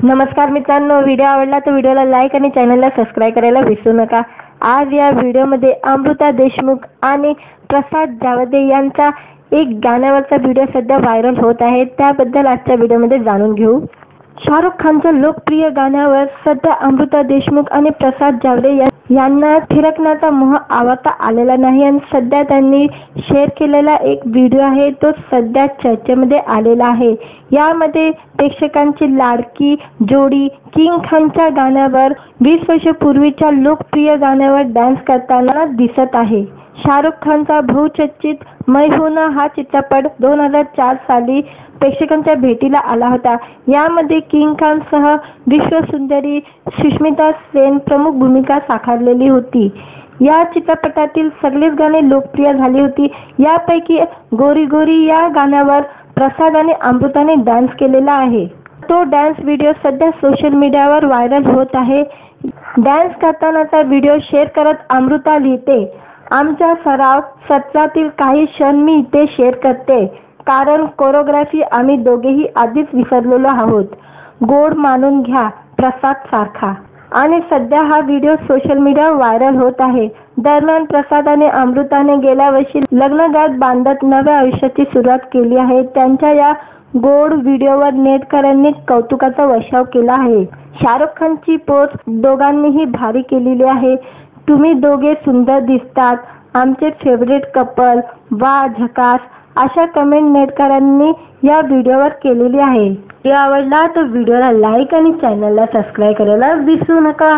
नमस्कार मित्रांनो, व्हिडिओ आवडला तर व्हिडिओला लाईक आणि चॅनलला सबस्क्राईब करायला विसरू नका। आज या व्हिडिओमध्ये अमृता देशमुख आणि प्रसाद जावदे यांचा एक गाण्यावरचा व्हिडिओ सध्या व्हायरल होत आहे, त्याबद्दल आजच्या व्हिडिओमध्ये जाणून घेऊ। शाहरुख खानच्या लोकप्रिय गाण्यावर सध्या अमृता देशमुख आणि प्रसाद जावदे यांना थिरकण्याचा मोह आवरता आलेला नाही आणि सध्या त्यांनी शेअर केलेला एक व्हिडिओ आहे तो सध्या चर्चेमध्ये आलेला आहे। यामध्ये प्रेक्षकांची लाडकी जोडी किंग खानच्या गाण्यावर 20 वर्षापूर्वीच्या लोकप्रिय गाण्यावर डान्स करताना दिसत आहे। शाहरुख खानचा बहुचर्चित मैं हूं ना हा चित्रपट 2004 साली प्रेक्षकांच्या भेटीला आला होता। यामध्ये किंग खान सह विश्वसुंदरी सुष्मिता सेन प्रमुख भूमिका साकारलेली होती। या चित्रपटातील सगळीच गाणी लोकप्रिय झाली होती। यापैकी गोरी गोरी या गाण्यावर प्रसाद आणि अमृताने डान्स केलेला आहे। तो डान्स व्हिडिओ सध्या सोशल मीडियावर व्हायरल होत आहे। डान्स करतानाचा व्हिडिओ शेअर करत अमृता लिहिते, आमच्या सराव सत्रातील काही क्षण मी इथे शेअर करते, कारण कोरिओग्राफी आम्ही दोघेही आधीच विसरलेलो आहोत। गोड मानून घ्या प्रसाद सारखा। आणि सध्या हा व्हिडिओ सोशल मीडियावर व्हायरल होत आहे। दरम्यान प्रसाद आणि अमृताने गेल्या वर्षी लग्नगाठ बांधत नव्या आयुष्याची सुरुवात केली आहे। त्यांच्या या गोड व्हिडिओवर नेटकऱ्यांनी कौतुकाचा वर्षाव केला आहे। शाहरुख खानची पोस्ट दोघांनीही भारी केलेली आहे। तुम्ही दोघे सुंदर दिसतात, आमचे फेवरेट कपल, वा झकास, अशा कमेंट नेटकऱ्यांनी या व्हिडिओवर केलेली आहे। व्हिडिओ आवडला तर व्हिडिओला लाईक आणि चॅनलला सबस्क्राईब करायला विसरू नका।